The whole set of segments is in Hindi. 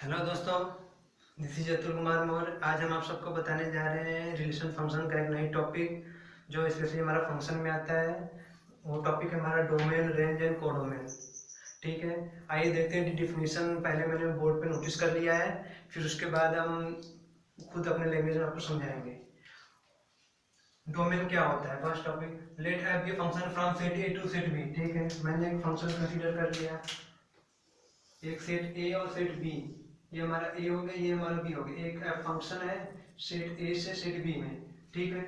हेलो दोस्तों, दिस इज अतुल कुमार मौर्य। आज हम आप सबको बताने जा रहे हैं रिलेशन फंक्शन का एक नई टॉपिक जो स्पेशली हमारा फंक्शन में आता है। वो टॉपिक है हमारा डोमेन, रेंज एंड कोडोमेन। ठीक है, आइए देखते हैं डिफिनीशन। पहले मैंने बोर्ड पे नोटिस कर लिया है, फिर उसके बाद हम खुद अपने लैंग्वेज में आपको समझाएंगे। डोमेन क्या होता है? First topic, let f be function from set A to set B. ठीक है, मैंने एक फंक्शन कंसीडर कर लिया, एक सेट ए और सेट बी। ये हमारा ए हो गया, ये हमारा बी हो गया। एक फंक्शन है सेट ए से सेट बी में। ठीक है,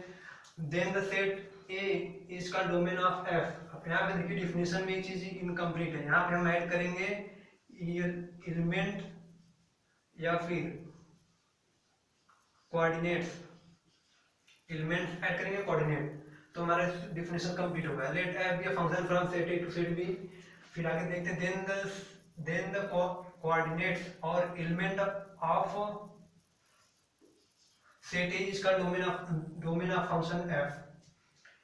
then the set A is का डोमेन ऑफ एफ। अब यहाँ पे देखिए डिफिनेशन में एक चीज इनकम्प्लीट है। यहाँ पे हम ऐड करेंगे एलिमेंट या फिर कोऑर्डिनेट्स। एलिमेंट ऐड करेंगे, कोऑर्डिनेट, तो हमारा डिफिनेशन कंप्लीट होगा। Let f be a function from set A to set B. फिर आगे देखते हैं, देन द कोऑर्डिनेट्स और एलिमेंट ऑफ सेट ए इसका domain of function f.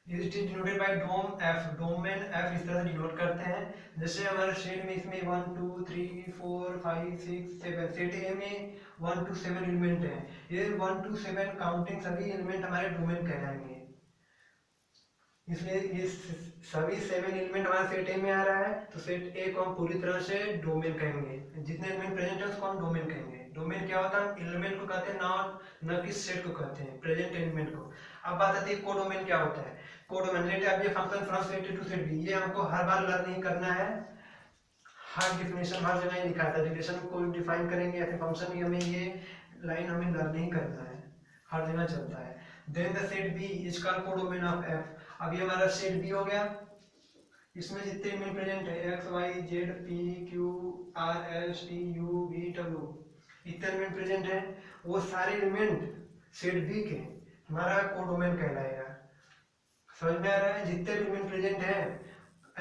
It is denoted by dom f. Domain f इस तरह से डिनोट करते हैं। जैसे हमारे सेट में इसमें 1 2 3 4 5 6 7, सेट ए में 1 to 7 एलिमेंट है। ये 1 to 7 काउंटिंग सभी एलिमेंट हमारे डोमेन कहलाएंगे। इसलिए ये सभी 7 एलिमेंट हमारे सेट ए में आ रहा है, तो सेट ए को हम पूरी तरह से डोमेन कहेंगे। जितने एलिमेंट प्रेजेंट है उसको हम डोमेन कहेंगे। डोमेन क्या होता है? एलिमेंट को कहते हैं, न कि सेट को कहते हैं, प्रेजेंट एलिमेंट को। अब बात आती है कोडोमेन क्या होता है। कोडोमेन, लेट अब ये function from set A to set B, ये हमको हर बार लर्न नहीं करना है। हर डिफिनेशन हर जगह लिखा था, रिलेशन को डिफाइन करेंगे या फिर फंक्शन की, हमें ये लाइन हमें लर्न नहीं करना है, हर जगह चलता है। Then the set B is called codomain of f. अब ये हमारा सेट बी हो गया, इसमें जितने एलिमेंट प्रेजेंट है X Y Z P Q R S T U V W, इतने एलिमेंट प्रेजेंट है, वो सारे एलिमेंट सेट बी के हमारा कोडोमेन कहलाएगा। समझ में आ रहा है? जितने एलिमेंट प्रेजेंट है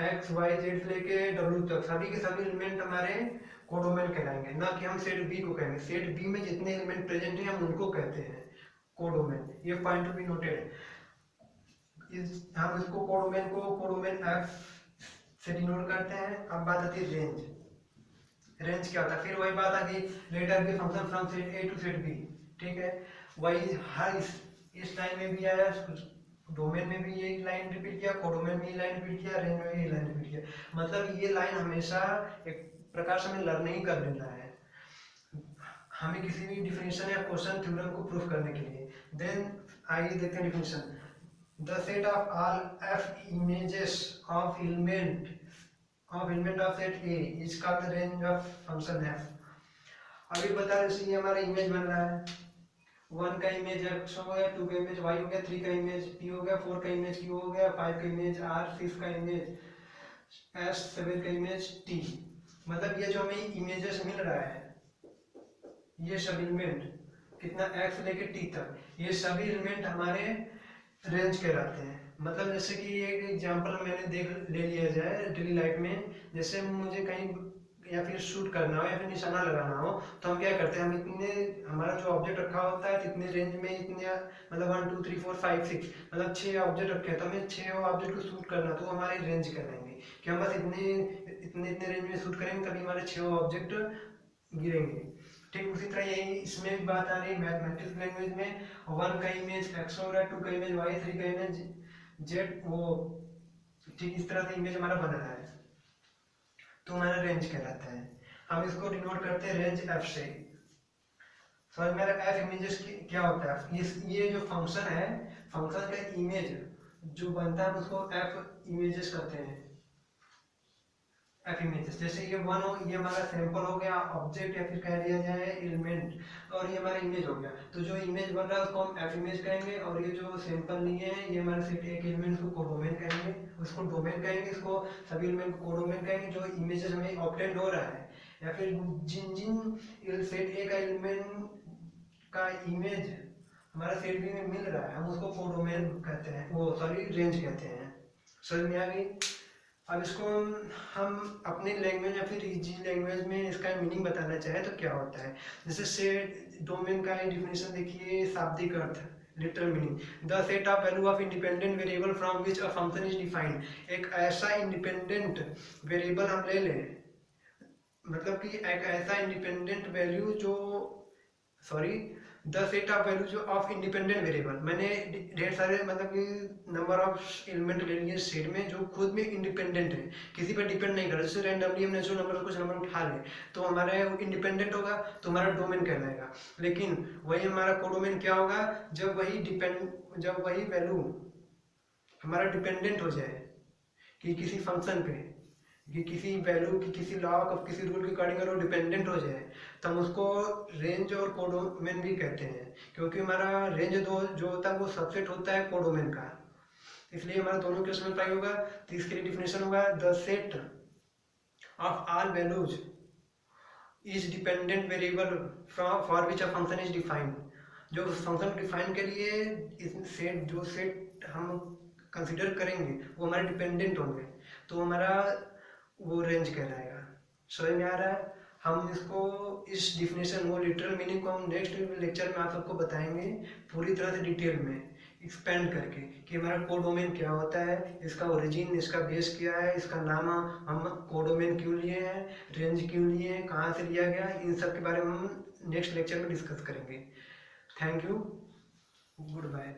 एक्स वाई जेड से लेके डब्ल्यू तक, सभी के सभी एलिमेंट हमारे कोडोमेन कहलाएंगे, ना कि हम सेट बी को कहेंगे। सेट बी में जितने एलिमेंट प्रेजेंट है हम उनको कहते हैं कोडोमेन। ये पॉइंट टू बी नोटेड। हम इसको कोडोमेन एफ से डिनोट करते हैं। अब बात आती है रेंज। रेंज क्या होता है? फिर वही बात आ गई, let f be function from set A to set B. ठीक है, वही हर इस लाइन में भी आया, डोमेन में भी यही लाइन रिपीट किया, कोडोमेन में यही लाइन रिपीट किया, रेंज में भी यही लाइन रिपीट किया। मतलब ये लाइन हमेशा एक प्रकार से हमें लर्न नहीं कर लेना है, हमें किसी भी डिफिनेशन या क्वेश्चन थ्योरम को प्रूफ करने के लिए। देन आइए देखते हैं definition. The set of all f images of element of set A is called the range of function f। अभी बता रहे ये हमारा इमेज बन रहा है, 1 का इमेज x हो गया, 2 का इमेज y हो गया, 3 का इमेज p हो गया, 4 का इमेज q हो गया, 5 का इमेज r, 6 का इमेज s, 7 का इमेज t। मतलब ये जो हमें इमेजेस मिल रहा है, ये सब एलिमेंट कितना x लेके t तक, ये सभी एलिमेंट हमारे रेंज कहलाते हैं। मतलब जैसे कि एक एग्जांपल मैंने ले लिया जाए डेली लाइफ में। जैसे मुझे कहीं या फिर शूट करना हो या फिर निशाना लगाना हो, तो हम क्या करते हैं, हम इतने, हमारा जो ऑब्जेक्ट रखा होता है इतने रेंज में, इतने मतलब 1 2 3 4 5 6 मतलब 6 ऑब्जेक्ट रखे हैं, तो हमें 6 ऑब्जेक्ट को शूट करना, तो हमारे रेंज कहलाएंगे कि हम बस इतने इतने इतने रेंज में शूट करेंगे, तभी हमारे 6 ऑब्जेक्ट गिरेंगे। ठीक उसी तरह यही इसमें भी बात आ रही है मैथमेटिक्स लैंग्वेज में। 1 का इमेज x हो रहा है, 2 का इमेज y, 3 का इमेज z, वो ठीक इस तरह से इमेज हमारा बन रहा है, तो हमारा रेंज कहलाता है। हम इसको डिनोट करते हैं रेंज f से। समझ में आ रहा है? f इमेजेस क्या होता है? ये जो फंक्शन है, फंक्शन का इमेज जो बनता है उसको f इमेजेस कहते हैं। एफ इमेजेस, जैसे ये 1 हो, ये हमारा सैंपल हो गया, ऑब्जेक्ट या फिर कह दिया जाए एलिमेंट, और ये हमारा इमेज हो गया। तो जो इमेज बन रहा है उसको हम एफ इमेज कहेंगे, और ये जो सैंपल लिए हैं ये हमारे सेट एक एलिमेंट को कोडोमेन कहेंगे, उसको डोमेन कहेंगे, इसको सभी एलिमेंट को कोडोमेन कहेंगे। जो इमेजेस हमें ऑब्टेंड हो रहा है, या फिर जिन जिन सेट ए का एलिमेंट का इमेज हमारा सेट बी में मिल रहा है, हम उसको कोडोमेन कहते हैं, वो सॉरी रेंज कहते हैं। समझ में आ गई? अब इसको हम अपनी लैंग्वेज या फिर इजी लैंग्वेज में इसका मीनिंग बताना चाहे तो क्या होता है। जैसे सेट डोमेन का डिफिनेशन देखिए, शाब्दिक अर्थ, literal meaning, the set of value of independent variable from which a function is defined. एक ऐसा इंडिपेंडेंट वेरिएबल हम ले लें, मतलब कि एक ऐसा इंडिपेंडेंट वैल्यू जो sorry the set of value of independent variable. मैंने ढेर सारे मतलब कि नंबर ऑफ एलिमेंट ले लिए सेट में जो खुद में इंडिपेंडेंट है, किसी पर डिपेंड नहीं कर, जैसे रैंडमली हमने जो नंबर कुछ नंबर उठा ले तो हमारा इंडिपेंडेंट होगा तो हमारा डोमेन कहलाएगा। लेकिन वही हमारा कोडोमेन क्या होगा, जब वही वैल्यू हमारा डिपेंडेंट हो जाए कि किसी फंक्शन पे, कि किसी वैल्यू की किसी लॉ का किसी रूल के अकॉर्डिंग अगर वो डिपेंडेंट हो जाए तो हम उसको रेंज और कोडोमेन भी कहते हैं, क्योंकि हमारा रेंज दो जो होता है वो सबसेट होता है कोडोमेन का, इसलिए हमारा दोनों केस में अप्लाई होगा। तो इसके लिए डिफिनेशन होगा the set of all values is dependent variable for which a function is defined. जो फंक्शन डिफाइन के लिए इस सेट जो सेट हम कंसिडर करेंगे वो हमारे डिपेंडेंट होंगे तो हमारा वो रेंज कहलाएगा। समझ में आ रहा है? हम इसको इस डिफिनेशन वो लिटरल मीनिंग को हम नेक्स्ट लेक्चर में आप सबको बताएंगे पूरी तरह से डिटेल में एक्सपेंड करके कि हमारा कोडोमेन क्या होता है, इसका ओरिजिन, इसका बेस क्या है, इसका नाम हम कोडोमेन क्यों लिए हैं, रेंज क्यों लिए हैं, कहाँ से लिया गया, इन सब के बारे में हम नेक्स्ट लेक्चर में डिस्कस करेंगे। Thank you, good bye.